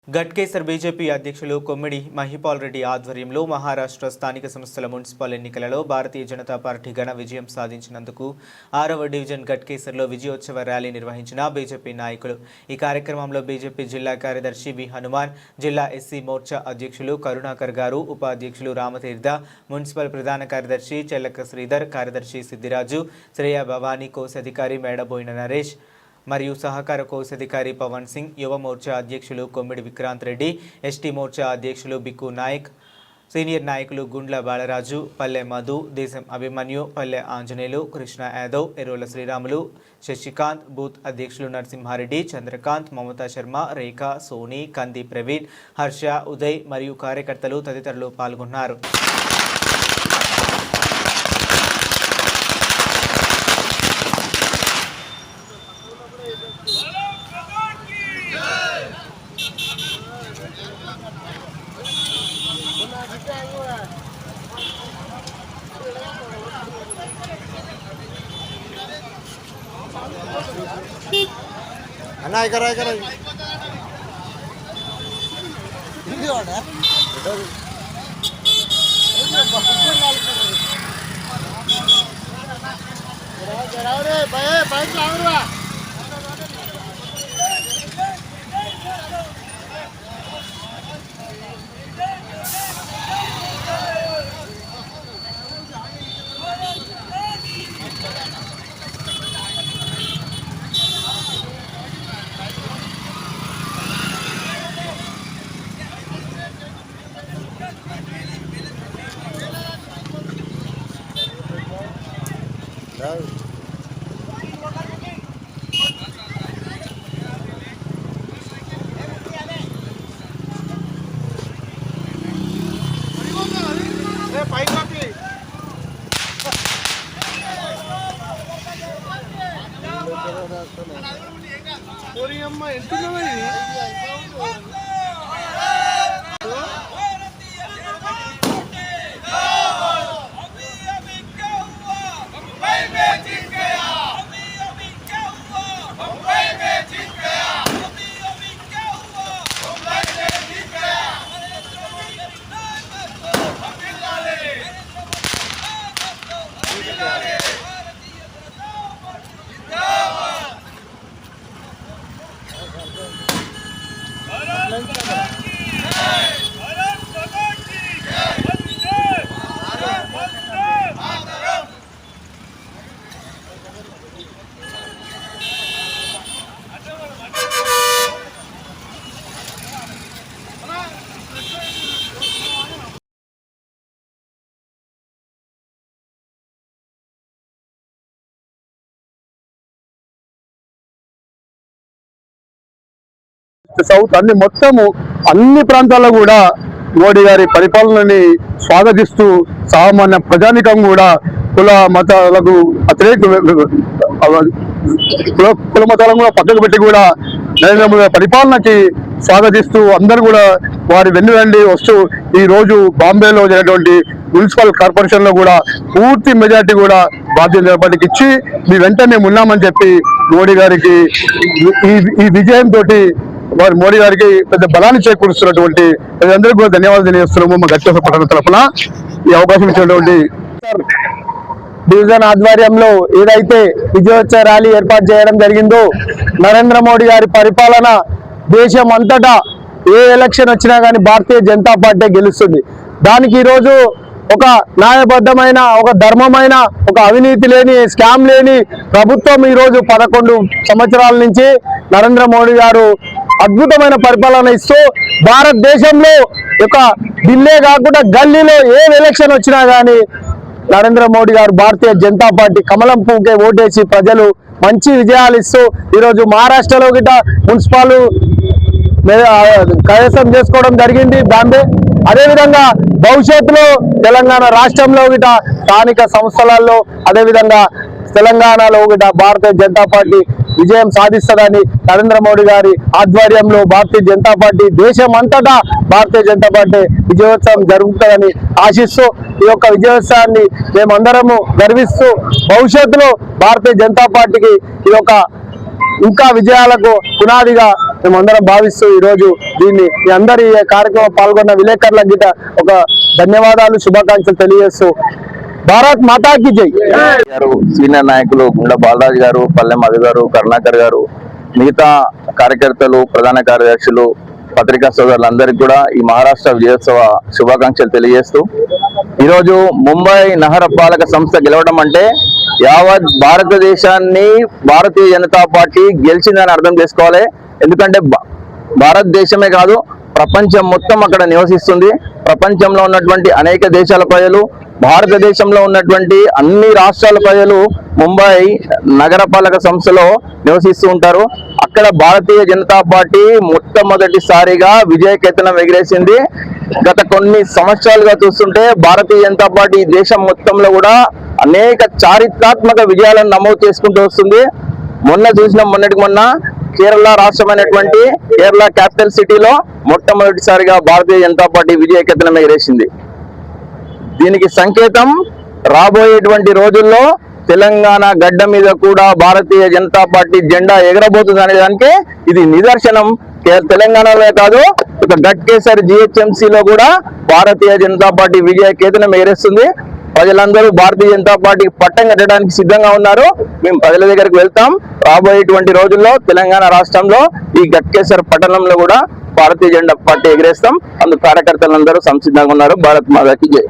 Ghatkesar BJP అధ్యక్షులు కొమ్మిడి మహిపాల్ రెడ్డి ఆధ్వర్యంలో మహారాష్ట్ర స్థానిక సంస్థల మున్సిపల్ ఎన్నికలలో భారతీయ జనతా పార్టీ ఘన విజయం సాధించినందుకు 6వ డివిజన్ గట్కేసర్లో విజయోత్సవ ర్యాలీ నిర్వహించిన బీజేపీ నాయకులు. ఈ కార్యక్రమంలో బీజేపీ జిల్లా కార్యదర్శి వి హనుమాన్, జిల్లా ఎస్సీ మోర్చా అధ్యక్షులు కరుణాకర్ గారు, ఉపాధ్యక్షులు రామతీర్థ, మున్సిపల్ ప్రధాన కార్యదర్శి చెల్లక శ్రీధర్, కార్యదర్శి సిద్దిరాజు, శ్రేయ భవానీ, కోశాధికారి మేడబోయిన నరేష్ మరియు సహకార కోశాధికారి పవన్ సింగ్, యువ మోర్చా అధ్యక్షులు కొమ్మిడి విక్రాంత్ రెడ్డి, ఎస్టీ మోర్చా అధ్యక్షులు బిక్కు నాయక్, సీనియర్ నాయకులు గుండ్ల బాలరాజు, పల్లె మధు, దేశం అభిమన్యు, పల్లె ఆంజనేయులు, కృష్ణ యాదవ్, ఎర్రోల శ్రీరాములు, శశికాంత్, బూత్ అధ్యక్షులు నరసింహారెడ్డి, చంద్రకాంత్, మమతా శర్మ, రేఖ, సోని, కంది ప్రవీణ్, హర్ష, ఉదయ్ మరియు కార్యకర్తలు తదితరులు పాల్గొన్నారు. అన్నా ఇక్కడ సౌత్ అన్ని ప్రాంతాల్లో కూడా మోడీ గారి పరిపాలనని స్వాగతిస్తూ సామాన్య ప్రజానికం కూడా కుల మతాలకు కుల మతాలను కూడా పక్కకు పెట్టి కూడా నరేంద్ర మోడీ పరిపాలనకి స్వాగతిస్తూ అందరూ కూడా వారి వెన్నుదండి వస్తూ ఈ రోజు బాంబేలో జరిగినటువంటి మున్సిపల్ కార్పొరేషన్ లో కూడా పూర్తి మెజార్టీ కూడా భారతీయ జనతా పార్టీకి ఇచ్చి మీ వెంటనే ఉన్నామని చెప్పి మోడీ గారికి ఈ విజయంతో వారు మోడీ గారికి పెద్ద బలాన్ని చేకూరుస్తున్నటువంటి అందరికీ కూడా ధన్యవాదాలు తెలియజేస్తున్నాము. మా గట్కేసర్ పట్టణ తరఫున ఈ అవకాశం ఇచ్చినటువంటి డివిజన్ ఆధ్వర్యంలో ఏదైతే విజయోత్సవ ర్యాలీ ఏర్పాటు చేయడం జరిగిందో, నరేంద్ర మోడీ గారి పరిపాలన దేశం అంతటా ఏ ఎలక్షన్ వచ్చినా కానీ భారతీయ జనతా పార్టీ గెలుస్తుంది. దానికి ఈరోజు ఒక న్యాయబద్ధమైన, ఒక ధర్మమైన, ఒక అవినీతి లేని, స్కామ్ లేని ప్రభుత్వం ఈరోజు 11 సంవత్సరాల నుంచి నరేంద్ర మోడీ గారు అద్భుతమైన పరిపాలన ఇస్తూ భారతదేశంలో ఒక ఢిల్లీ కాకుండా గల్లీలో ఏ ఎలక్షన్ వచ్చినా కానీ నరేంద్ర మోడీ గారు భారతీయ జనతా పార్టీ కమలం పువ్వుకే ఓటేసి ప్రజలు మంచి విజయాలు ఇస్తూ ఈరోజు మహారాష్ట్రలో గిట్ట మున్సిపల్ కైవసం చేసుకోవడం జరిగింది బాంబే. అదేవిధంగా భవిష్యత్తులో తెలంగాణ రాష్ట్రంలో గిట స్థానిక సంస్థలలో, అదేవిధంగా తెలంగాణలో గిట భారతీయ జనతా పార్టీ విజయం సాధిస్తుందని నరేంద్ర మోడీ గారి ఆధ్వర్యంలో భారతీయ జనతా పార్టీ దేశం అంతటా భారతీయ జనతా పార్టీ విజయోత్సవం జరుగుతుందని ఆశిస్తూ ఈ యొక్క విజయోత్సవాన్ని మేమందరము గర్విస్తూ భవిష్యత్తులో భారతీయ జనతా పార్టీకి ఈ యొక్క ఇంకా విజయాలకు పునాదిగా మేమందరం భావిస్తూ ఈ రోజు దీన్ని మీ అందరి ఈ కార్యక్రమం పాల్గొన్న విలేకరుల గిట ఒక ధన్యవాదాలు, శుభాకాంక్షలు తెలియజేస్తూ భారత్ మాతాకి జై గారు, సీనియర్ నాయకులు గుండా బాలరాజు గారు, పల్లె మధు గారు, కరుణాకర్ గారు, మిగతా కార్యకర్తలు, ప్రధాన కార్యదర్శులు, పత్రికా సోదరులందరికీ కూడా ఈ మహారాష్ట్ర విజయోత్సవ శుభాకాంక్షలు తెలియజేస్తూ, ఈరోజు ముంబై నగర పాలక సంస్థ గెలవడం అంటే యావత్ భారతదేశాన్ని భారతీయ జనతా పార్టీ గెలిచిందని అర్థం చేసుకోవాలి. ఎందుకంటే భారతదేశమే కాదు, ప్రపంచం మొత్తం అక్కడ నివసిస్తుంది. ప్రపంచంలో ఉన్నటువంటి అనేక దేశాల ప్రజలు, భారతదేశంలో ఉన్నటువంటి అన్ని రాష్ట్రాల ప్రజలు ముంబై నగరపాలక సంస్థలో నివసిస్తూ ఉంటారు. అక్కడ భారతీయ జనతా పార్టీ మొట్టమొదటిసారిగా విజయకేతనం ఎగిరేసింది. గత కొన్ని సంవత్సరాలుగా చూస్తుంటే భారతీయ జనతా పార్టీ దేశం మొత్తంలో కూడా అనేక చారిత్రాత్మక విజయాలను నమోదు చేసుకుంటూ వస్తుంది. మొన్నటికి మొన్న కేరళ రాష్ట్రమైనటువంటి కేరళ క్యాపిటల్ సిటీలో మొట్టమొదటిసారిగా భారతీయ జనతా పార్టీ విజయకేతనం ఎగిరేసింది. దీనికి సంకేతం రాబోయేటువంటి రోజుల్లో తెలంగాణ గడ్డ మీద కూడా భారతీయ జనతా పార్టీ జెండా ఎగరబోతుంది అనే దానికి ఇది నిదర్శనం. తెలంగాణలో కాదు, ఇక గట్కేసర్ GHMCలో కూడా భారతీయ జనతా పార్టీ విజయకేతనం ఎగరేస్తుంది. ప్రజలందరూ భారతీయ జనతా పార్టీకి పట్టం కట్టడానికి సిద్ధంగా ఉన్నారు. మేము ప్రజల దగ్గరికి వెళ్తాం. రాబోయేటువంటి రోజుల్లో తెలంగాణ రాష్ట్రంలో ఈ గట్కేసర్ పట్టణంలో కూడా భారతీయ జనతా పార్టీ ఎగరేస్తాం. అందుకు కార్యకర్తలందరూ సంసిద్ధంగా ఉన్నారు. భారత్ మాతాకి జై.